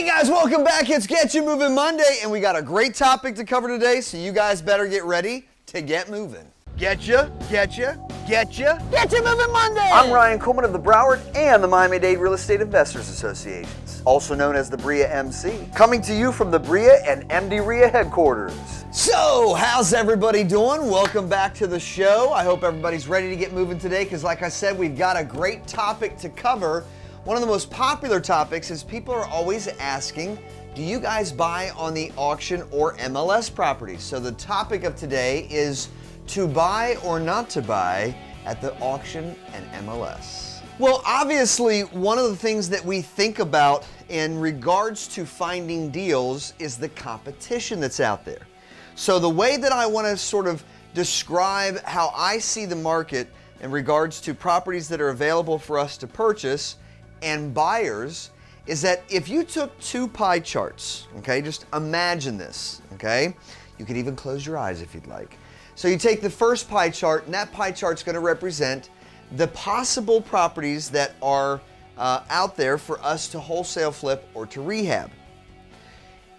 Hey guys, welcome back. It's Get You Moving Monday, and we got a great topic to cover today, so you guys better get ready to get moving. Get you moving Monday! I'm Ryan Coleman of the Broward and the Miami-Dade Real Estate Investors Associations, also known as the BREIA MC, coming to you from the BREIA and MD REIA headquarters. So, how's everybody doing? Welcome back to the show. I hope everybody's ready to get moving today, because like I said, we've got a great topic to cover. One of the most popular topics is people are always asking, do you guys buy on the auction or MLS properties? So the topic of today is to buy or not to buy at the auction and MLS. Well, obviously, one of the things that we think about in regards to finding deals is the competition that's out there. So the way that I want to sort of describe how I see the market in regards to properties that are available for us to purchase and buyers is that if you took two pie charts, okay, just imagine this, okay? You could even close your eyes if you'd like. So you take the first pie chart, and that pie chart's going to represent the possible properties that are out there for us to wholesale flip or to rehab.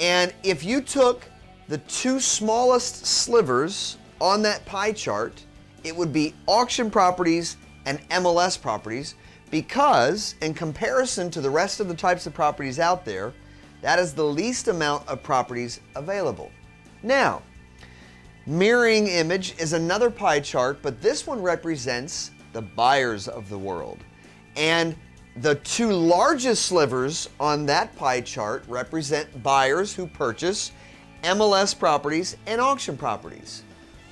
And if you took the two smallest slivers on that pie chart, it would be auction properties and MLS properties, because in comparison to the rest of the types of properties out there, that is the least amount of properties available. Now, mirroring image is another pie chart, but this one represents the buyers of the world. And the two largest slivers on that pie chart represent buyers who purchase MLS properties and auction properties.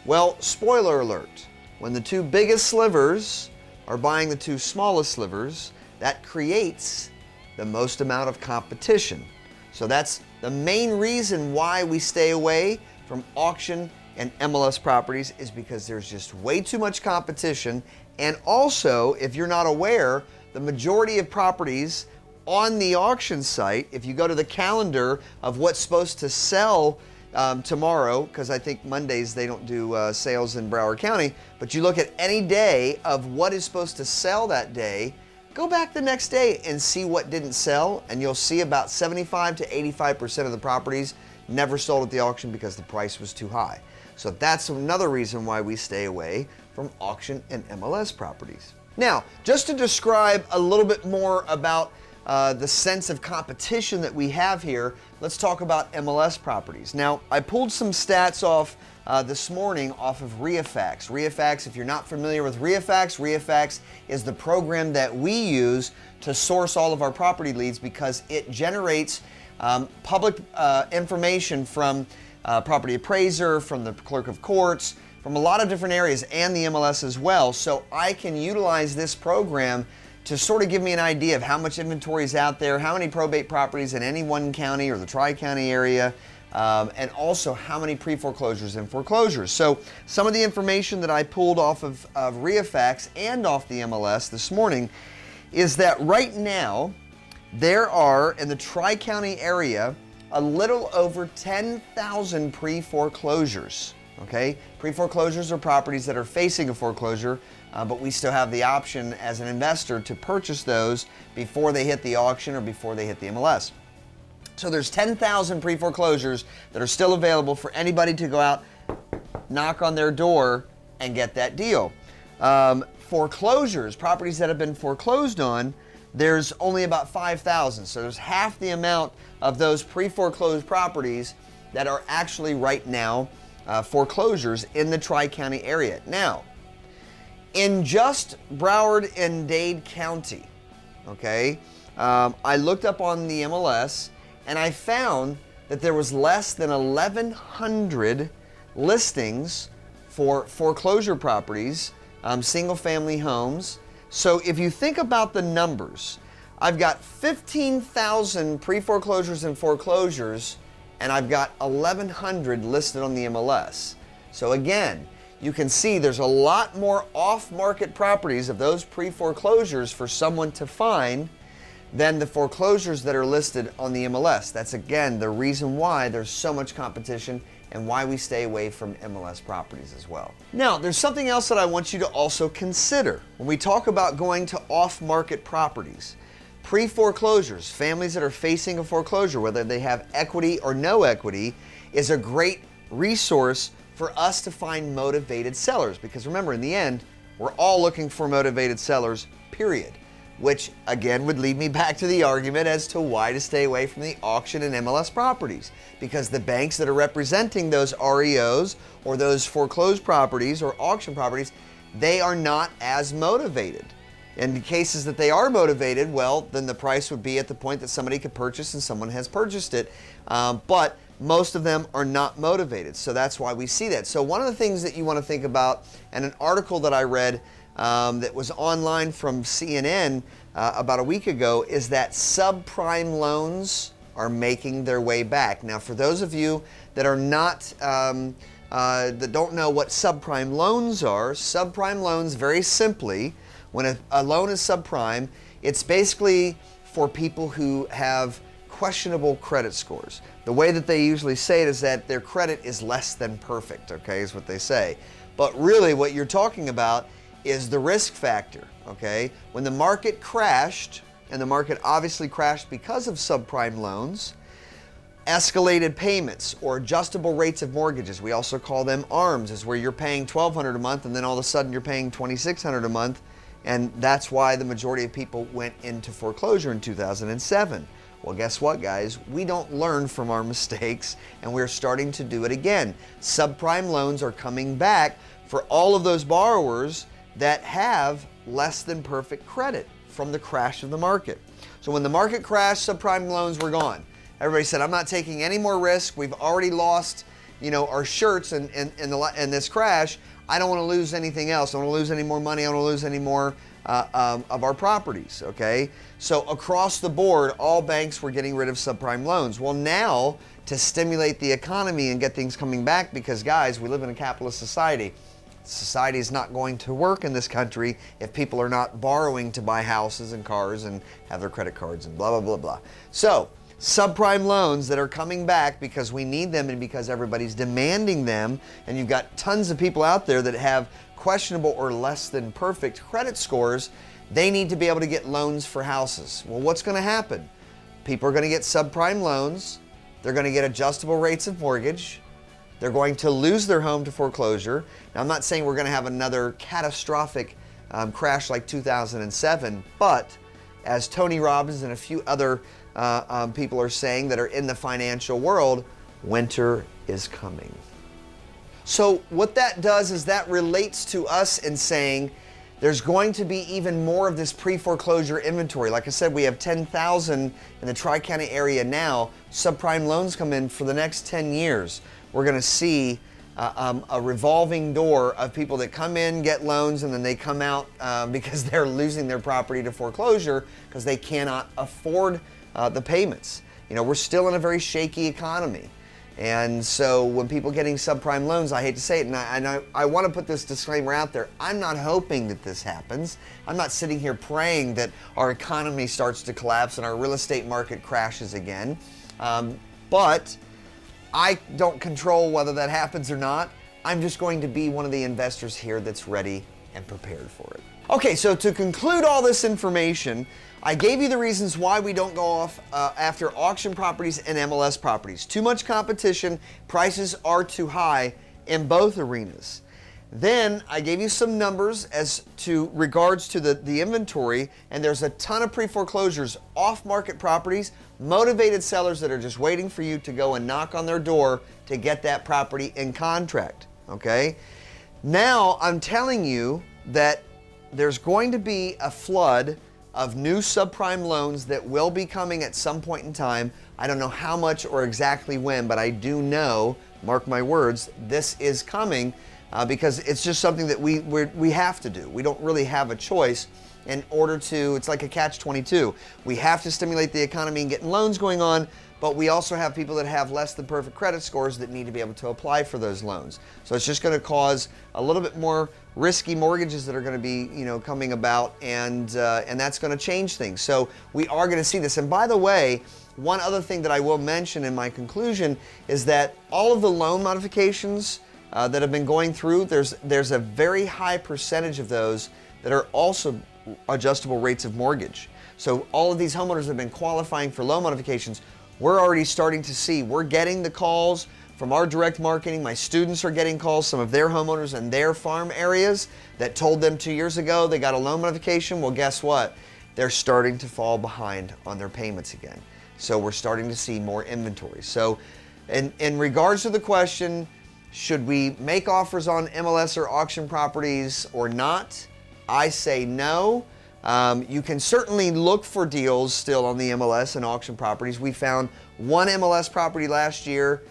Well, spoiler alert, when the two biggest slivers are buying the two smallest slivers, that creates the most amount of competition. So that's the main reason why we stay away from auction and MLS properties, is because there's just way too much competition. And also, if you're not aware, the majority of properties on the auction site, if you go to the calendar of what's supposed to sell tomorrow, because I think Mondays they don't do sales in Broward County, but you look at any day of what is supposed to sell that day, go back the next day and see what didn't sell, and you'll see about 75 to 85% of the properties never sold at the auction because the price was too high. So that's another reason why we stay away from auction and MLS properties. Now, just to describe a little bit more about the sense of competition that we have here, let's talk about MLS properties. Now, I pulled some stats off this morning off of REIFax. REIFax, if you're not familiar with REIFax is the program that we use to source all of our property leads, because it generates public information from property appraiser, from the clerk of courts, from a lot of different areas, and the MLS as well. So I can utilize this program to sort of give me an idea of how much inventory is out there, how many probate properties in any one county or the Tri-County area, and also how many pre-foreclosures and foreclosures. So some of the information that I pulled off of REIFax and off the MLS this morning is that right now there are, in the Tri-County area, a little over 10,000 pre-foreclosures. Okay, pre-foreclosures are properties that are facing a foreclosure, but we still have the option as an investor to purchase those before they hit the auction or before they hit the MLS. So there's 10,000 pre-foreclosures that are still available for anybody to go out, knock on their door, and get that deal. Foreclosures, properties that have been foreclosed on, there's only about 5,000. So there's half the amount of those pre-foreclosed properties that are actually right now foreclosures in the Tri-County area. Now, in just Broward and Dade County, okay, I looked up on the MLS and I found that there was less than 1,100 listings for foreclosure properties, single-family homes. So if you think about the numbers, I've got 15,000 pre-foreclosures and foreclosures, and I've got 1,100 listed on the MLS. So again, you can see there's a lot more off-market properties of those pre-foreclosures for someone to find than the foreclosures that are listed on the MLS. That's again the reason why there's so much competition and why we stay away from MLS properties as well. Now, there's something else that I want you to also consider when we talk about going to off-market properties. Pre-foreclosures, families that are facing a foreclosure, whether they have equity or no equity, is a great resource for us to find motivated sellers. Because remember, in the end, we're all looking for motivated sellers, period. Which again would lead me back to the argument as to why to stay away from the auction and MLS properties. Because the banks that are representing those REOs or those foreclosed properties or auction properties, they are not as motivated. In the cases that they are motivated, well, then the price would be at the point that somebody could purchase and someone has purchased it. But most of them are not motivated. So that's why we see that. So one of the things that you want to think about, and an article that I read that was online from CNN about a week ago, is that subprime loans are making their way back. Now, for those of you that are not, that don't know what subprime loans are, subprime loans, very simply, when a loan is subprime, it's basically for people who have questionable credit scores. The way that they usually say it is that their credit is less than perfect, okay, is what they say. But really what you're talking about is the risk factor, okay? When the market crashed, and the market obviously crashed because of subprime loans, escalated payments or adjustable rates of mortgages, we also call them ARMs, is where you're paying $1,200 a month and then all of a sudden you're paying $2,600 a month. And that's why the majority of people went into foreclosure in 2007. Well, guess what, guys? We don't learn from our mistakes, and we're starting to do it again. Subprime loans are coming back for all of those borrowers that have less than perfect credit from the crash of the market. So when the market crashed, subprime loans were gone. Everybody said, I'm not taking any more risk. We've already lost, our shirts in this crash. I don't want to lose anything else. I don't want to lose any more money. I don't want to lose any more of our properties, okay? So across the board, all banks were getting rid of subprime loans. Well, now, to stimulate the economy and get things coming back, because guys, we live in a capitalist society. Society is not going to work in this country if people are not borrowing to buy houses and cars and have their credit cards and blah, blah, blah, blah. So, subprime loans that are coming back because we need them and because everybody's demanding them, and you've got tons of people out there that have questionable or less than perfect credit scores, they need to be able to get loans for houses. Well, what's going to happen? People are going to get subprime loans, they're going to get adjustable rates of mortgage, they're going to lose their home to foreclosure. Now, I'm not saying we're going to have another catastrophic crash like 2007, but as Tony Robbins and a few other people are saying that are in the financial world, winter is coming. So what that does is that relates to us in saying there's going to be even more of this pre-foreclosure inventory. Like I said, we have 10,000 in the Tri-County area now. Subprime loans come in for the next 10 years. We're going to see a revolving door of people that come in, get loans, and then they come out because they're losing their property to foreclosure because they cannot afford the payments. We're still in a very shaky economy. And so when people getting subprime loans, I hate to say it, and I want to put this disclaimer out there, I'm not hoping that this happens. I'm not sitting here praying that our economy starts to collapse and our real estate market crashes again. But I don't control whether that happens or not. I'm just going to be one of the investors here that's ready and prepared for it. Okay, so to conclude all this information, I gave you the reasons why we don't go off after auction properties and MLS properties. Too much competition, prices are too high in both arenas. Then I gave you some numbers as to regards to the inventory, and there's a ton of pre-foreclosures, off-market properties, motivated sellers that are just waiting for you to go and knock on their door to get that property in contract, okay? Now I'm telling you that there's going to be a flood of new subprime loans that will be coming at some point in time. I don't know how much or exactly when, but I do know, mark my words, this is coming because it's just something that we have to do. We don't really have a choice in order to, it's like a catch-22. We have to stimulate the economy and get loans going on, but we also have people that have less than perfect credit scores that need to be able to apply for those loans. So it's just going to cause a little bit more risky mortgages that are going to be, coming about, and that's going to change things. So we are going to see this. And by the way, one other thing that I will mention in my conclusion is that all of the loan modifications that have been going through, there's a very high percentage of those that are also adjustable rates of mortgage. So all of these homeowners have been qualifying for loan modifications. We're already starting to see, we're getting the calls from our direct marketing. My students are getting calls, some of their homeowners in their farm areas that told them 2 years ago they got a loan modification. Well, guess what? They're starting to fall behind on their payments again. So we're starting to see more inventory. So in regards to the question, should we make offers on MLS or auction properties or not? I say no. You can certainly look for deals still on the MLS and auction properties. We found one MLS property last year.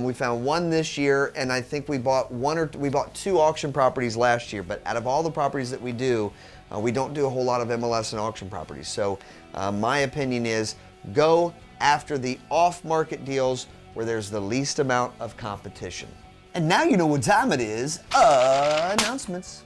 We found one this year, and I think we bought two auction properties last year. But out of all the properties that we don't do a whole lot of MLS and auction properties. So my opinion is go after the off-market deals where there's the least amount of competition. And now you know what time it is. Announcements.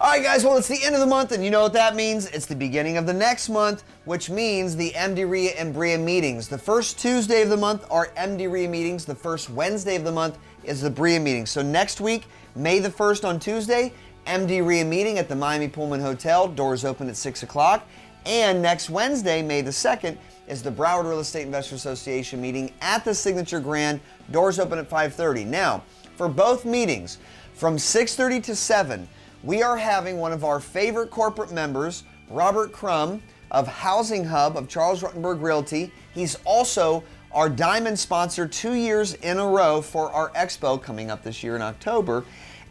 All right, guys, well, it's the end of the month, and you know what that means. It's the beginning of the next month, which means the MD RIA and BREIA meetings. The first Tuesday of the month are MD RIA meetings. The first Wednesday of the month is the BREIA meeting. So next week, May the 1st on Tuesday, MD RIA meeting at the Miami Pullman Hotel. Doors open at 6 o'clock. And next Wednesday, May the 2nd, is the Broward Real Estate Investor Association meeting at the Signature Grand. Doors open at 5:30. Now, for both meetings, from 6:30 to 7, we are having one of our favorite corporate members, Robert Crum of Housing Hub of Charles Rutenberg Realty. He's also our diamond sponsor 2 years in a row for our expo coming up this year in October.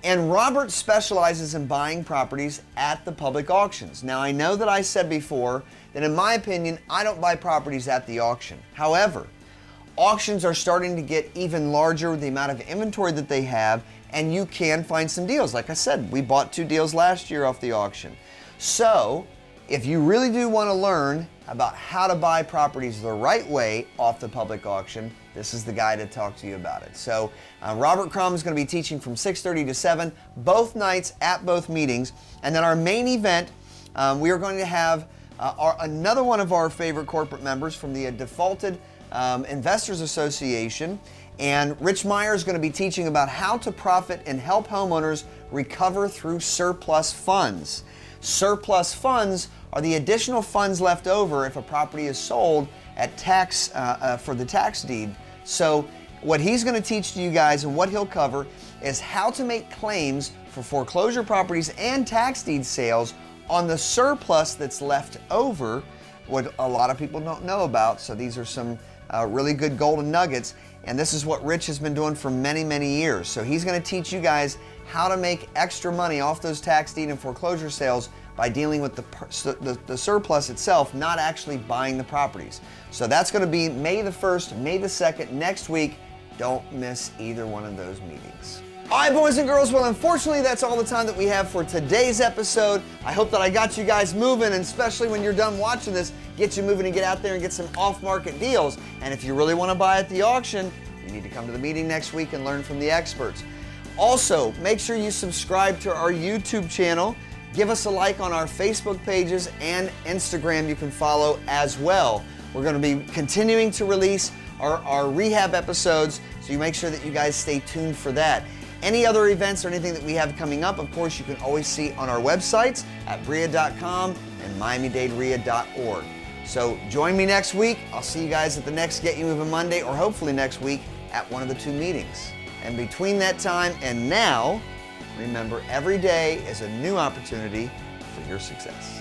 And Robert specializes in buying properties at the public auctions. Now, I know that I said before that in my opinion, I don't buy properties at the auction. However, auctions are starting to get even larger with the amount of inventory that they have, and you can find some deals. Like I said, we bought 2 deals last year off the auction. So if you really do want to learn about how to buy properties the right way off the public auction, this is the guy to talk to you about it. So Robert Crum is going to be teaching from 6:30 to 7, both nights at both meetings. And then our main event, we are going to have another one of our favorite corporate members from the Defaulted Investors Association. And Rich Meyer is going to be teaching about how to profit and help homeowners recover through surplus funds. Surplus funds are the additional funds left over if a property is sold at tax for the tax deed. So what he's going to teach to you guys and what he'll cover is how to make claims for foreclosure properties and tax deed sales on the surplus that's left over, what a lot of people don't know about. So these are some really good golden nuggets. And this is what Rich has been doing for many, many years. So he's going to teach you guys how to make extra money off those tax deed and foreclosure sales by dealing with the surplus itself, not actually buying the properties. So that's going to be May the 1st, May the 2nd, next week. Don't miss either one of those meetings. All right, boys and girls, well, unfortunately, that's all the time that we have for today's episode. I hope that I got you guys moving, and especially when you're done watching this, get you moving and get out there and get some off-market deals. And if you really want to buy at the auction, you need to come to the meeting next week and learn from the experts. Also, make sure you subscribe to our YouTube channel. Give us a like on our Facebook pages and Instagram you can follow as well. We're going to be continuing to release our rehab episodes, so you make sure that you guys stay tuned for that. Any other events or anything that we have coming up, of course, you can always see on our websites at BREIA.com and MiamiDadeRIA.org. So join me next week. I'll see you guys at the next Get You Moving Monday, or hopefully next week at one of the 2 meetings. And between that time and now, remember, every day is a new opportunity for your success.